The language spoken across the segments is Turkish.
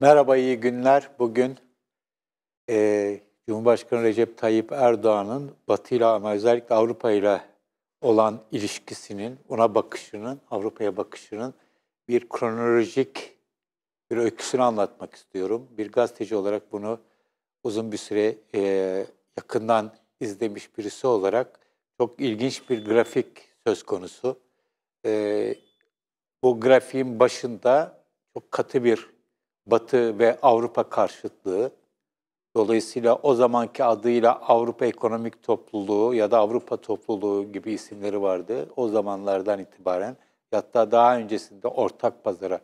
Merhaba, iyi günler. Bugün Cumhurbaşkanı Recep Tayyip Erdoğan'ın Batı'yla ama özellikle Avrupa'yla olan ilişkisinin, ona bakışının, Avrupa'ya bakışının bir kronolojik bir öyküsünü anlatmak istiyorum. Bir gazeteci olarak bunu uzun bir süre yakından izlemiş birisi olarak çok ilginç bir grafik söz konusu. Eee, Bu grafiğin başında çok katı bir Batı ve Avrupa karşıtlığı. Dolayısıyla o zamanki adıyla Avrupa Ekonomik Topluluğu ya da Avrupa Topluluğu gibi isimleri vardı. O zamanlardan itibaren hatta daha öncesinde ortak pazara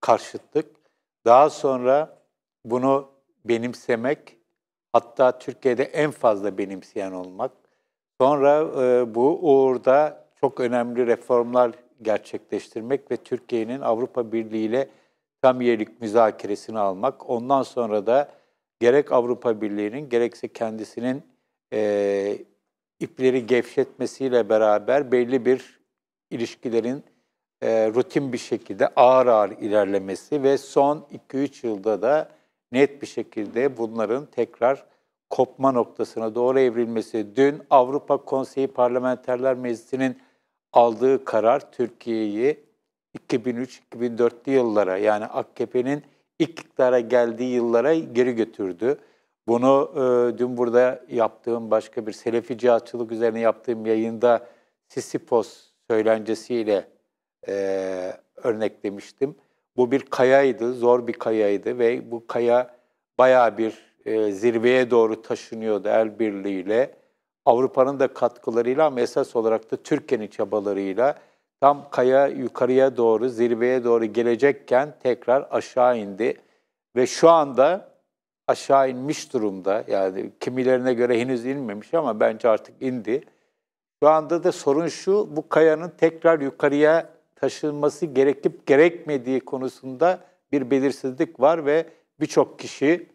karşıtlık. Daha sonra bunu benimsemek, hatta Türkiye'de en fazla benimseyen olmak. Sonra bu uğurda çok önemli reformlar gerçekleştirmek ve Türkiye'nin Avrupa Birliği ile tam üyelik müzakeresini almak. Ondan sonra da gerek Avrupa Birliği'nin gerekse kendisinin ipleri gevşetmesiyle beraber belli bir ilişkilerin rutin bir şekilde ağır ağır ilerlemesi ve son 2-3 yılda da net bir şekilde bunların tekrar kopma noktasına doğru evrilmesi. Dün Avrupa Konseyi Parlamenterler Meclisi'nin aldığı karar Türkiye'yi 2003-2004'lü yıllara, yani AKP'nin iktidara geldiği yıllara geri götürdü. Bunu dün burada yaptığım başka bir Selefi cihatçılık üzerine yaptığım yayında Sisyphos söylencesiyle örneklemiştim. Bu bir kayaydı, zor bir kayaydı ve bu kaya bayağı bir zirveye doğru taşınıyordu el birliğiyle. Avrupa'nın da katkılarıyla ama esas olarak da Türkiye'nin çabalarıyla tam kaya yukarıya doğru, zirveye doğru gelecekken tekrar aşağı indi. Ve şu anda aşağı inmiş durumda. Yani kimilerine göre henüz inmemiş ama bence artık indi. Şu anda da sorun şu, bu kayanın tekrar yukarıya taşınması gerekip gerekmediği konusunda bir belirsizlik var ve birçok kişi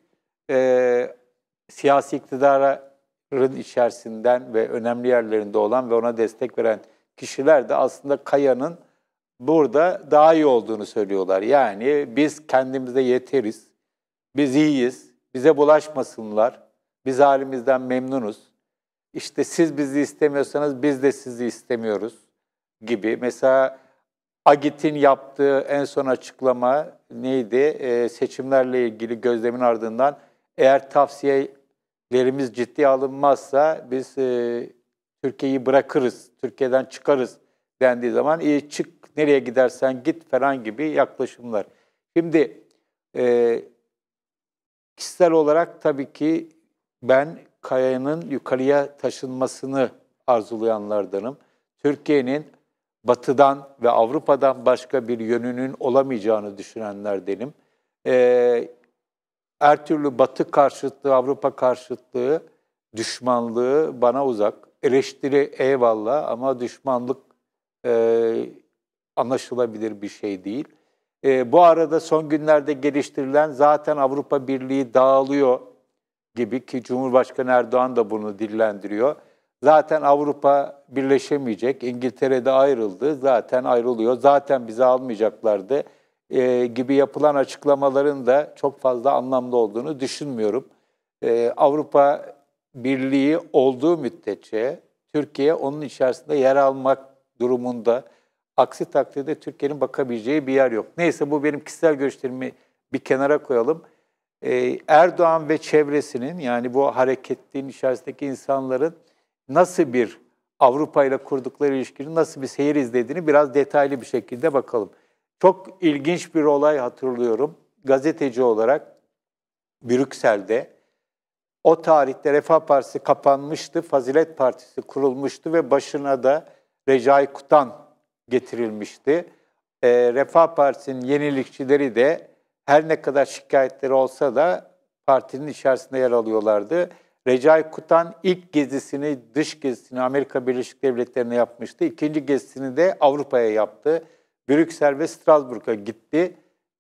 siyasi iktidarın içerisinden ve önemli yerlerinde olan ve ona destek veren kişiler de aslında kayanın burada daha iyi olduğunu söylüyorlar. Yani biz kendimize yeteriz, biz iyiyiz, bize bulaşmasınlar, biz halimizden memnunuz. İşte siz bizi istemiyorsanız biz de sizi istemiyoruz gibi. Mesela AGİT'in yaptığı en son açıklama neydi? Seçimlerle ilgili gözlemin ardından eğer tavsiyelerimiz ciddiye alınmazsa biz Türkiye'yi bırakırız, Türkiye'den çıkarız dendiği zaman iyi çık, nereye gidersen git falan gibi yaklaşımlar. Şimdi kişisel olarak tabii ki ben kayanın yukarıya taşınmasını arzulayanlardanım. Türkiye'nin Batı'dan ve Avrupa'dan başka bir yönünün olamayacağını düşünenlerdenim. Her türlü Batı karşıtlığı, Avrupa karşıtlığı, düşmanlığı bana uzak. Eleştiri eyvallah ama düşmanlık anlaşılabilir bir şey değil. Bu arada son günlerde geliştirilen zaten Avrupa Birliği dağılıyor gibi ki Cumhurbaşkanı Erdoğan da bunu dillendiriyor. Zaten Avrupa birleşemeyecek, İngiltere'de ayrıldı, zaten ayrılıyor, zaten bizi almayacaklardı gibi yapılan açıklamaların da çok fazla anlamlı olduğunu düşünmüyorum. Avrupa Birliği olduğu müddetçe Türkiye onun içerisinde yer almak durumunda. Aksi takdirde Türkiye'nin bakabileceği bir yer yok. Neyse bu benim kişisel görüşlerimi bir kenara koyalım. Erdoğan ve çevresinin, yani bu hareketliğin içerisindeki insanların nasıl bir Avrupa ile kurdukları ilişkinin nasıl bir seyir izlediğini biraz detaylı bir şekilde bakalım. Çok ilginç bir olay hatırlıyorum. Gazeteci olarak Brüksel'de o tarihte Refah Partisi kapanmıştı, Fazilet Partisi kurulmuştu ve başına da Recai Kutan getirilmişti. Refah Partisi'nin yenilikçileri de her ne kadar şikayetleri olsa da partinin içerisinde yer alıyorlardı. Recai Kutan ilk gezisini, dış gezisini Amerika Birleşik Devletleri'ne yapmıştı. İkinci gezisini de Avrupa'ya yaptı. Brüksel ve Strasbourg'a gitti.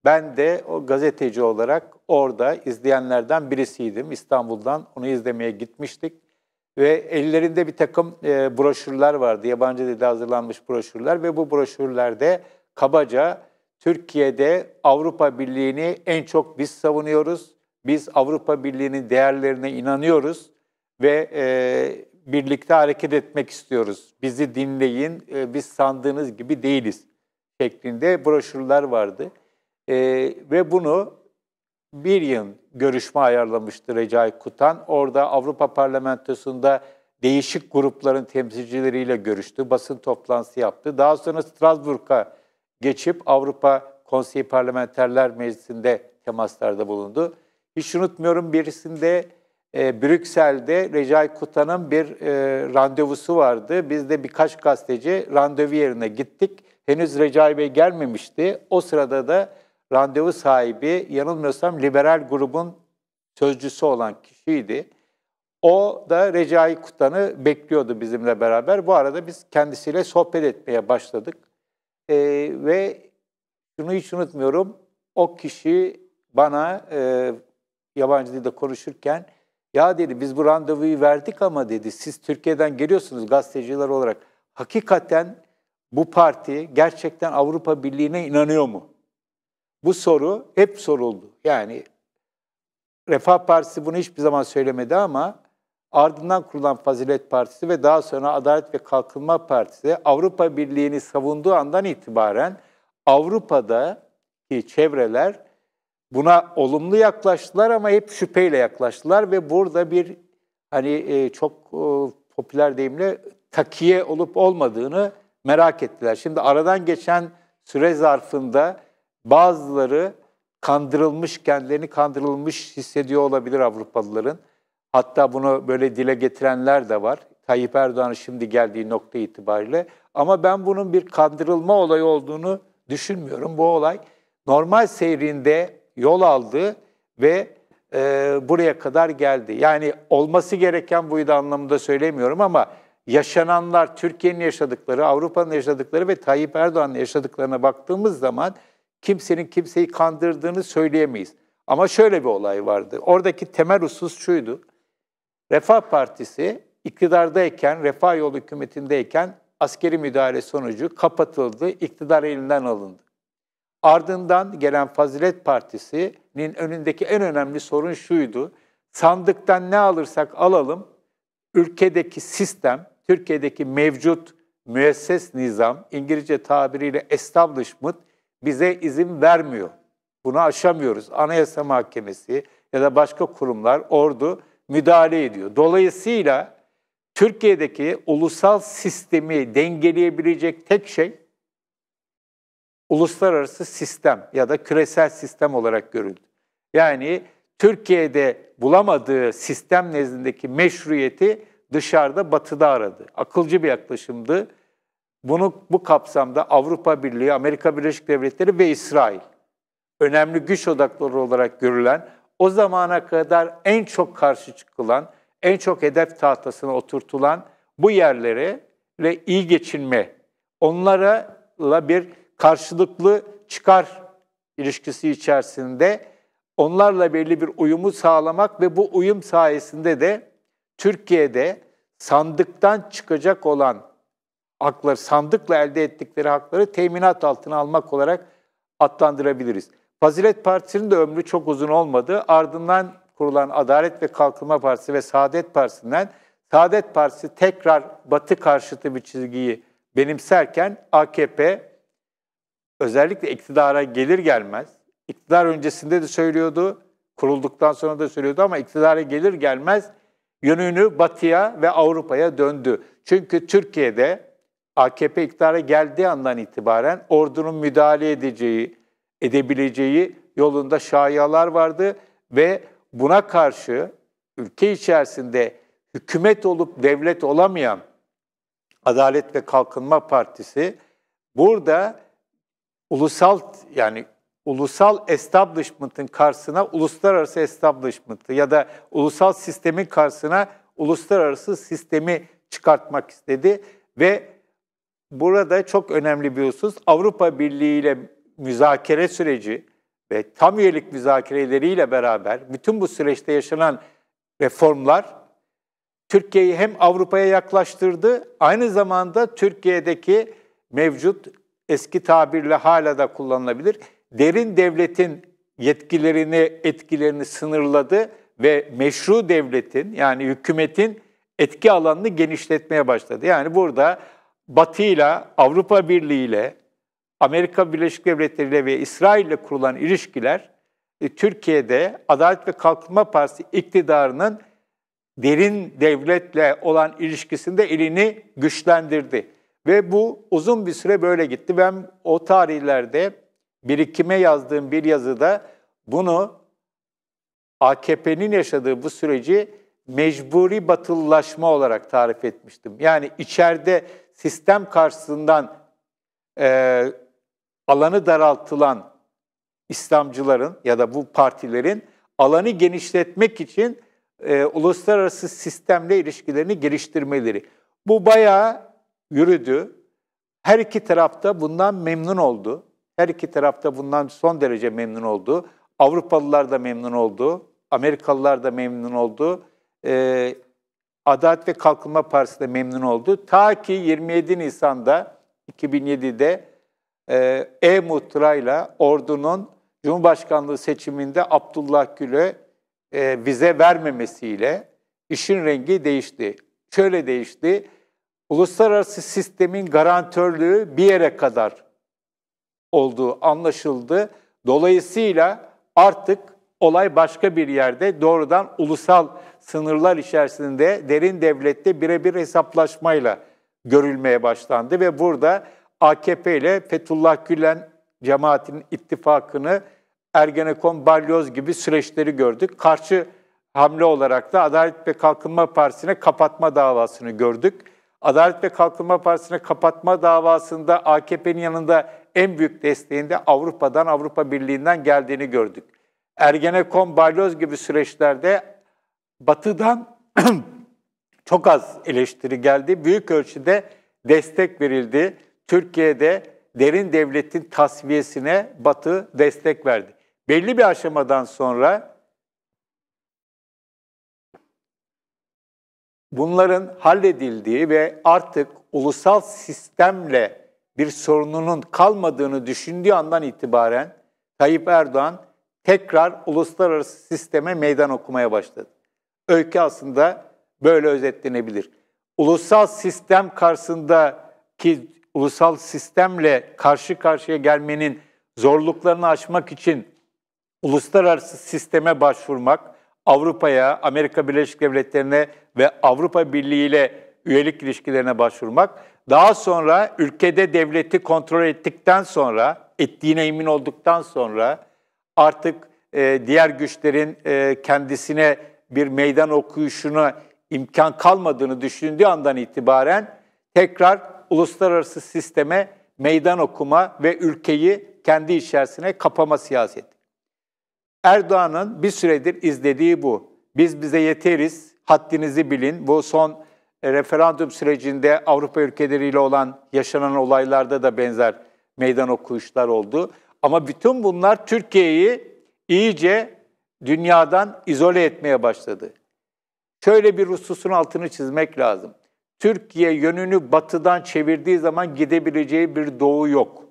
Ben de o gazeteci olarak orada izleyenlerden birisiydim. İstanbul'dan onu izlemeye gitmiştik. Ve ellerinde bir takım broşürler vardı. Yabancı dilde hazırlanmış broşürler ve bu broşürlerde kabaca Türkiye'de Avrupa Birliği'ni en çok biz savunuyoruz. Biz Avrupa Birliği'nin değerlerine inanıyoruz ve birlikte hareket etmek istiyoruz. Bizi dinleyin, biz sandığınız gibi değiliz şeklinde broşürler vardı. Ve bunu bir yıl görüşme ayarlamıştı Recai Kutan. Orada Avrupa Parlamentosu'nda değişik grupların temsilcileriyle görüştü, basın toplantısı yaptı. Daha sonra Strasbourg'a geçip Avrupa Konseyi Parlamenterler Meclisi'nde temaslarda bulundu. Hiç unutmuyorum, birisinde Brüksel'de Recai Kutan'ın bir randevusu vardı. Biz de birkaç gazeteci randevu yerine gittik. Henüz Recai Bey gelmemişti. O sırada da randevu sahibi, yanılmıyorsam liberal grubun sözcüsü olan kişiydi. O da Recai Kutan'ı bekliyordu bizimle beraber. Bu arada biz kendisiyle sohbet etmeye başladık. Ve şunu hiç unutmuyorum, o kişi bana yabancı dilde konuşurken, ya dedi, biz bu randevuyu verdik ama dedi, siz Türkiye'den geliyorsunuz gazeteciler olarak. Hakikaten bu parti gerçekten Avrupa Birliği'ne inanıyor mu? Bu soru hep soruldu. Yani Refah Partisi bunu hiçbir zaman söylemedi ama ardından kurulan Fazilet Partisi ve daha sonra Adalet ve Kalkınma Partisi Avrupa Birliği'ni savunduğu andan itibaren Avrupa'daki çevreler buna olumlu yaklaştılar ama hep şüpheyle yaklaştılar ve burada bir çok popüler deyimle takiye olup olmadığını merak ettiler. Şimdi aradan geçen süre zarfında bazıları kandırılmış, kendilerini kandırılmış hissediyor olabilir Avrupalıların. Hatta bunu böyle dile getirenler de var. Tayyip Erdoğan'ın şimdi geldiği nokta itibariyle. Ama ben bunun bir kandırılma olayı olduğunu düşünmüyorum. Bu olay normal seyrinde yol aldı ve buraya kadar geldi. Yani olması gereken buydu anlamında söylemiyorum ama yaşananlar, Türkiye'nin yaşadıkları, Avrupa'nın yaşadıkları ve Tayyip Erdoğan'ın yaşadıklarına baktığımız zaman kimsenin kimseyi kandırdığını söyleyemeyiz. Ama şöyle bir olay vardı. Oradaki temel husus şuydu. Refah Partisi iktidardayken, Refah Yolu hükümetindeyken askeri müdahale sonucu kapatıldı, iktidar elinden alındı. Ardından gelen Fazilet Partisi'nin önündeki en önemli sorun şuydu. Sandıktan ne alırsak alalım, ülkedeki sistem, Türkiye'deki mevcut müesses nizam, İngilizce tabiriyle establishment bize izin vermiyor. Bunu aşamıyoruz. Anayasa Mahkemesi ya da başka kurumlar, ordu müdahale ediyor. Dolayısıyla Türkiye'deki ulusal sistemi dengeleyebilecek tek şey uluslararası sistem ya da küresel sistem olarak görüldü. Yani Türkiye'de bulamadığı sistem nezdindeki meşruiyeti dışarıda, batıda aradı. Akılcı bir yaklaşımdı. Bu kapsamda Avrupa Birliği, Amerika Birleşik Devletleri ve İsrail, önemli güç odakları olarak görülen, o zamana kadar en çok karşı çıkılan, en çok hedef tahtasına oturtulan bu yerlere iyi geçinme, onlarla bir karşılıklı çıkar ilişkisi içerisinde onlarla belli bir uyumu sağlamak ve bu uyum sayesinde de Türkiye'de sandıktan çıkacak olan hakları, sandıkla elde ettikleri hakları teminat altına almak olarak adlandırabiliriz. Fazilet Partisi'nin de ömrü çok uzun olmadı. Ardından kurulan Adalet ve Kalkınma Partisi ve Saadet Partisi'nden Saadet Partisi tekrar Batı karşıtı bir çizgiyi benimserken AKP özellikle iktidara gelir gelmez, iktidar öncesinde de söylüyordu, kurulduktan sonra da söylüyordu ama iktidara gelir gelmez yönünü Batı'ya ve Avrupa'ya döndü. Çünkü Türkiye'de AKP iktidara geldiği andan itibaren ordunun müdahale edebileceği yolunda şayialar vardı ve buna karşı ülke içerisinde hükümet olup devlet olamayan Adalet ve Kalkınma Partisi burada ulusal establishment'ın karşısına uluslararası establishment'ı ya da ulusal sistemin karşısına uluslararası sistemi çıkartmak istedi ve burada çok önemli bir husus Avrupa Birliği ile müzakere süreci ve tam üyelik müzakereleriyle beraber bütün bu süreçte yaşanan reformlar Türkiye'yi hem Avrupa'ya yaklaştırdı, aynı zamanda Türkiye'deki mevcut eski tabirle hala da kullanılabilir. Derin devletin yetkilerini, etkilerini sınırladı ve meşru devletin yani hükümetin etki alanını genişletmeye başladı. Yani burada Batı ile, Avrupa Birliği ile, Amerika Birleşik Devletleri ile ve İsrail ile kurulan ilişkiler Türkiye'de Adalet ve Kalkınma Partisi iktidarının derin devletle olan ilişkisinde elini güçlendirdi. Ve bu uzun bir süre böyle gitti. Ben o tarihlerde birikime yazdığım bir yazıda bunu AKP'nin yaşadığı bu süreci mecburi batılılaşma olarak tarif etmiştim. Yani içeride sistem karşısından alanı daraltılan İslamcıların ya da bu partilerin alanı genişletmek için uluslararası sistemle ilişkilerini geliştirmeleri. Bu bayağı yürüdü. Her iki tarafta bundan memnun oldu. Her iki tarafta bundan son derece memnun oldu. Avrupalılar da memnun oldu. Amerikalılar da memnun oldu. Adalet ve Kalkınma Partisi de memnun oldu. Ta ki 27 Nisan'da 2007'de E-Muhtıra'yla ordunun Cumhurbaşkanlığı seçiminde Abdullah Gül'e vize vermemesiyle işin rengi değişti. Şöyle değişti. Uluslararası sistemin garantörlüğü bir yere kadar olduğu anlaşıldı. Dolayısıyla artık olay başka bir yerde doğrudan ulusal sınırlar içerisinde derin devlette birebir hesaplaşmayla görülmeye başlandı ve burada AKP ile Fethullah Gülen cemaatinin ittifakını Ergenekon, Balyoz gibi süreçleri gördük. Karşı hamle olarak da Adalet ve Kalkınma Partisi'ne kapatma davasını gördük. Adalet ve Kalkınma Partisi'ne kapatma davasında AKP'nin yanında en büyük desteğinde Avrupa'dan, Avrupa Birliği'nden geldiğini gördük. Ergenekon, Balyoz gibi süreçlerde Batı'dan çok az eleştiri geldi. Büyük ölçüde destek verildi. Türkiye'de derin devletin tasfiyesine Batı destek verdi. Belli bir aşamadan sonra bunların halledildiği ve artık ulusal sistemle bir sorununun kalmadığını düşündüğü andan itibaren Tayyip Erdoğan tekrar uluslararası sisteme meydan okumaya başladı. Öykü aslında böyle özetlenebilir. Ulusal sistem karşısındaki ulusal sistemle karşı karşıya gelmenin zorluklarını aşmak için uluslararası sisteme başvurmak, Avrupa'ya, Amerika Birleşik Devletleri'ne ve Avrupa Birliği ile üyelik ilişkilerine başvurmak, daha sonra ülkede devleti kontrol ettikten sonra, ettiğine emin olduktan sonra artık diğer güçlerin kendisine bir meydan okuyuşuna imkan kalmadığını düşündüğü andan itibaren tekrar uluslararası sisteme meydan okuma ve ülkeyi kendi içerisine kapama siyaseti. Erdoğan'ın bir süredir izlediği bu. Biz bize yeteriz, haddinizi bilin. Bu son referandum sürecinde Avrupa ülkeleriyle olan yaşanan olaylarda da benzer meydan okuyuşlar oldu. Ama bütün bunlar Türkiye'yi iyice dünyadan izole etmeye başladı. Şöyle bir hususun altını çizmek lazım. Türkiye yönünü batıdan çevirdiği zaman gidebileceği bir doğu yok.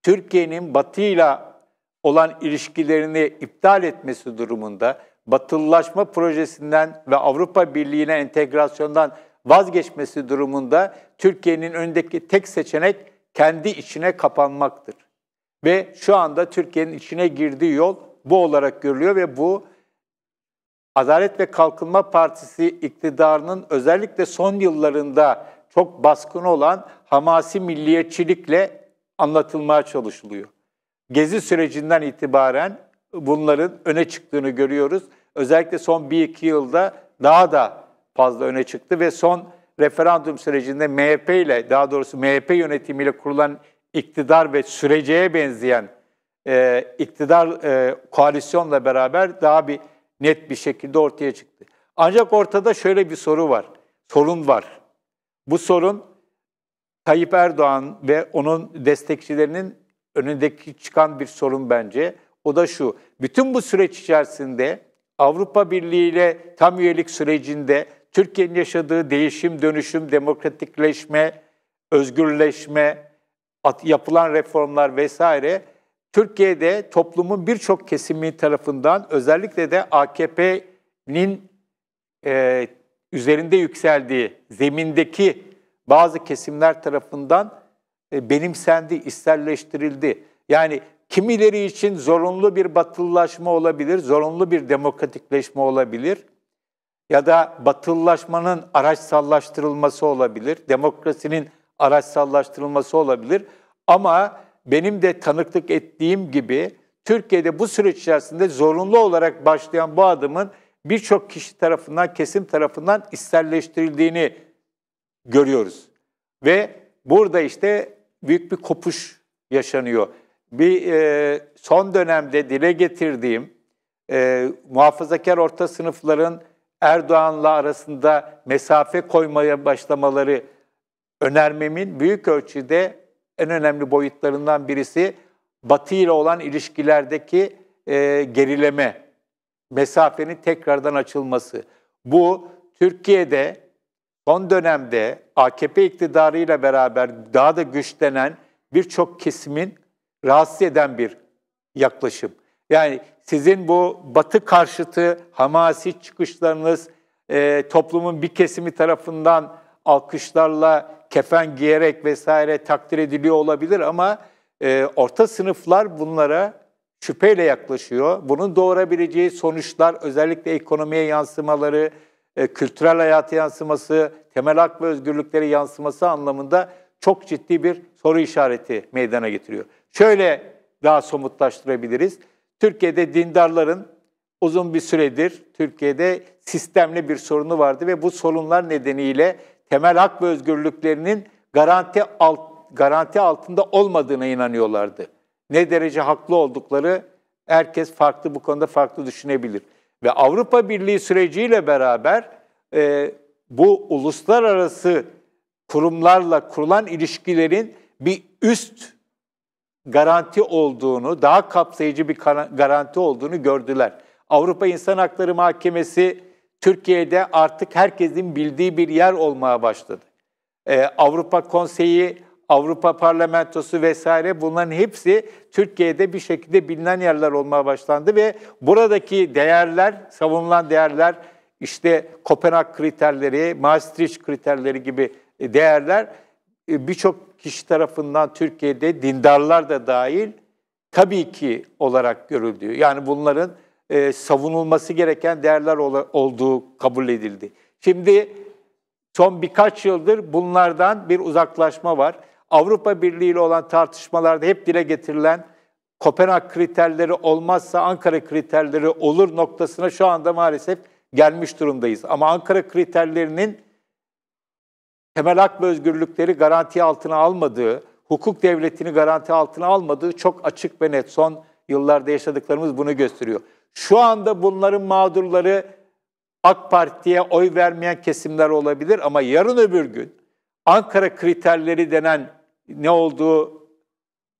Türkiye'nin batıyla olan ilişkilerini iptal etmesi durumunda, batılılaşma projesinden ve Avrupa Birliği'ne entegrasyondan vazgeçmesi durumunda Türkiye'nin önündeki tek seçenek kendi içine kapanmaktır. Ve şu anda Türkiye'nin içine girdiği yol bu olarak görülüyor ve bu Adalet ve Kalkınma Partisi iktidarının özellikle son yıllarında çok baskın olan hamasi milliyetçilikle anlatılmaya çalışılıyor. Gezi sürecinden itibaren bunların öne çıktığını görüyoruz. Özellikle son 1-2 yılda daha da fazla öne çıktı ve son referandum sürecinde MHP ile, daha doğrusu MHP yönetimiyle kurulan iktidar ve süreceğe benzeyen iktidar koalisyonla beraber daha bir net bir şekilde ortaya çıktı. Ancak ortada şöyle bir sorun var. Bu sorun Tayyip Erdoğan ve onun destekçilerinin önündeki çıkan bir sorun bence. O da şu, bütün bu süreç içerisinde Avrupa Birliği ile tam üyelik sürecinde Türkiye'nin yaşadığı değişim, dönüşüm, demokratikleşme, özgürleşme, yapılan reformlar vesaire Türkiye'de toplumun birçok kesimi tarafından, özellikle de AKP'nin üzerinde yükseldiği zemindeki bazı kesimler tarafından benimsendi, içselleştirildi. Yani kimileri için zorunlu bir batılılaşma olabilir, zorunlu bir demokratikleşme olabilir ya da batılılaşmanın araçsallaştırılması olabilir, demokrasinin araçsallaştırılması olabilir. Ama benim de tanıklık ettiğim gibi Türkiye'de bu süreç içerisinde zorunlu olarak başlayan bu adımın birçok kişi tarafından, kesim tarafından içselleştirildiğini görüyoruz. Ve burada işte büyük bir kopuş yaşanıyor. Son dönemde dile getirdiğim muhafazakar orta sınıfların Erdoğan'la arasında mesafe koymaya başlamaları önermemin büyük ölçüde en önemli boyutlarından birisi Batı ile olan ilişkilerdeki gerileme, mesafenin tekrardan açılması. Bu Türkiye'de son dönemde AKP iktidarıyla beraber daha da güçlenen birçok kesimin rahatsız eden bir yaklaşım. Yani sizin bu Batı karşıtı hamasi çıkışlarınız toplumun bir kesimi tarafından alkışlarla, kefen giyerek vesaire takdir ediliyor olabilir ama orta sınıflar bunlara şüpheyle yaklaşıyor. Bunun doğurabileceği sonuçlar, özellikle ekonomiye yansımaları, kültürel hayata yansıması, temel hak ve özgürlükleri yansıması anlamında çok ciddi bir soru işareti meydana getiriyor. Şöyle daha somutlaştırabiliriz. Türkiye'de dindarların uzun bir süredir Türkiye'de sistemli bir sorunu vardı ve bu sorunlar nedeniyle temel hak ve özgürlüklerinin garanti altında olmadığına inanıyorlardı. Ne derece haklı oldukları herkes bu konuda farklı düşünebilir. Ve Avrupa Birliği süreciyle beraber bu uluslararası kurumlarla kurulan ilişkilerin bir üst garanti olduğunu, daha kapsayıcı bir garanti olduğunu gördüler. Avrupa İnsan Hakları Mahkemesi Türkiye'de artık herkesin bildiği bir yer olmaya başladı. Avrupa Konseyi, Avrupa Parlamentosu vesaire bunların hepsi Türkiye'de bir şekilde bilinen yerler olmaya başlandı ve buradaki değerler, savunulan değerler, işte Kopenhag kriterleri, Maastricht kriterleri gibi değerler birçok kişi tarafından Türkiye'de dindarlar da dahil tabii ki olarak görüldü. Yani bunların savunulması gereken değerler olduğu kabul edildi. Şimdi son birkaç yıldır bunlardan bir uzaklaşma var. Avrupa Birliği ile olan tartışmalarda hep dile getirilen Kopenhag kriterleri olmazsa Ankara kriterleri olur noktasına şu anda maalesef gelmiş durumdayız. Ama Ankara kriterlerinin temel hak ve özgürlükleri garanti altına almadığı, hukuk devletini garanti altına almadığı çok açık ve net. Son yıllarda yaşadıklarımız bunu gösteriyor. Şu anda bunların mağdurları AK Parti'ye oy vermeyen kesimler olabilir ama yarın öbür gün Ankara kriterleri denen ne olduğu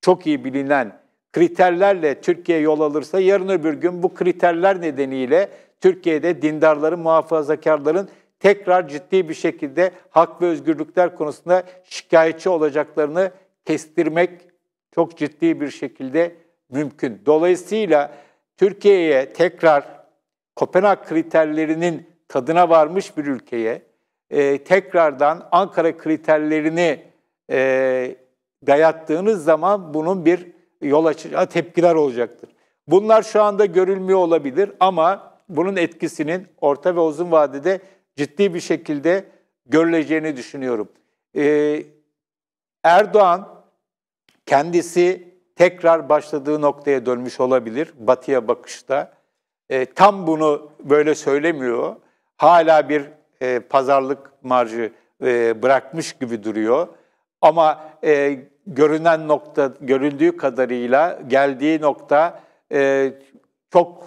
çok iyi bilinen kriterlerle Türkiye yol alırsa yarın öbür gün bu kriterler nedeniyle Türkiye'de dindarların, muhafazakarların tekrar ciddi bir şekilde hak ve özgürlükler konusunda şikayetçi olacaklarını kestirmek çok ciddi bir şekilde mümkün. Dolayısıyla Türkiye'ye tekrar Kopenhag kriterlerinin tadına varmış bir ülkeye tekrardan Ankara kriterlerini dayattığınız zaman bunun bir yol açacağı tepkiler olacaktır. Bunlar şu anda görülmüyor olabilir ama bunun etkisinin orta ve uzun vadede ciddi bir şekilde görüleceğini düşünüyorum. Erdoğan kendisi tekrar başladığı noktaya dönmüş olabilir Batı'ya bakışta. Tam bunu böyle söylemiyor. Hala bir pazarlık marjı bırakmış gibi duruyor. Ama görünen nokta, göründüğü kadarıyla geldiği nokta çok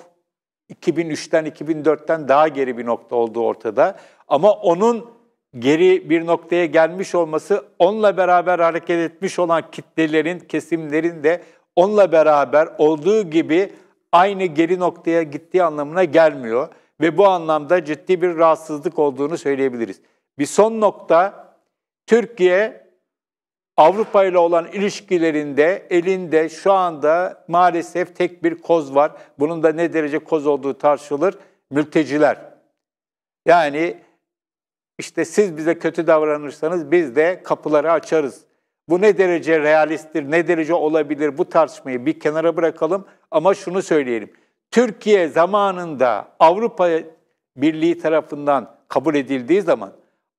2003'ten 2004'ten daha geri bir nokta olduğu ortada. Ama onun geri bir noktaya gelmiş olması onunla beraber hareket etmiş olan kitlelerin, kesimlerin de onunla beraber olduğu gibi aynı geri noktaya gittiği anlamına gelmiyor. Ve bu anlamda ciddi bir rahatsızlık olduğunu söyleyebiliriz. Bir son nokta, Türkiye Avrupa ile olan ilişkilerinde elinde şu anda maalesef tek bir koz var. Bunun da ne derece koz olduğu tartışılır. Mülteciler. Yani işte siz bize kötü davranırsanız biz de kapıları açarız. Bu ne derece realisttir, ne derece olabilir, bu tartışmayı bir kenara bırakalım. Ama şunu söyleyelim. Türkiye zamanında Avrupa Birliği tarafından kabul edildiği zaman,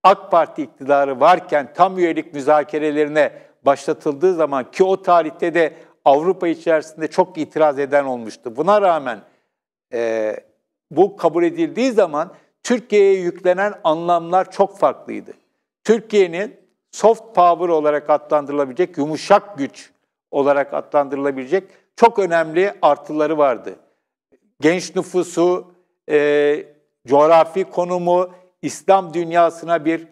AK Parti iktidarı varken tam üyelik müzakerelerine başlatıldığı zaman, ki o tarihte de Avrupa içerisinde çok itiraz eden olmuştu. Buna rağmen bu kabul edildiği zaman Türkiye'ye yüklenen anlamlar çok farklıydı. Türkiye'nin soft power olarak adlandırılabilecek, yumuşak güç olarak adlandırılabilecek çok önemli artıları vardı. Genç nüfusu, coğrafi konumu, İslam dünyasına bir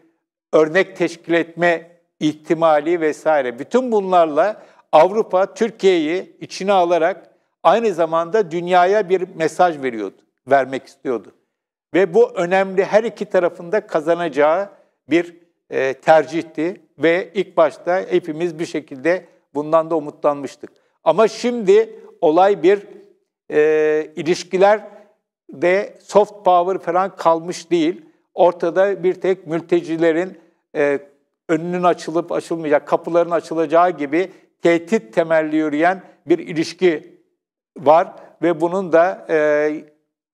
örnek teşkil etme ihtimali vesaire. Bütün bunlarla Avrupa Türkiye'yi içine alarak aynı zamanda dünyaya bir mesaj vermek istiyordu. Ve bu önemli, her iki tarafında kazanacağı bir tercihti ve ilk başta hepimiz bir şekilde bundan da umutlanmıştık. Ama şimdi olay bir ilişkilerde soft power falan kalmış değil. Ortada bir tek mültecilerin önünün açılıp açılmayacak, kapıların açılacağı gibi tehdit temelli yürüyen bir ilişki var ve bunun da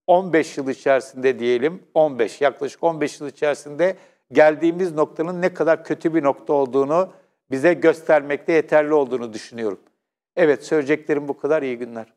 15 yıl içerisinde diyelim, yaklaşık 15 yıl içerisinde geldiğimiz noktanın ne kadar kötü bir nokta olduğunu bize göstermekte yeterli olduğunu düşünüyorum. Evet, söyleyeceklerim bu kadar. İyi günler.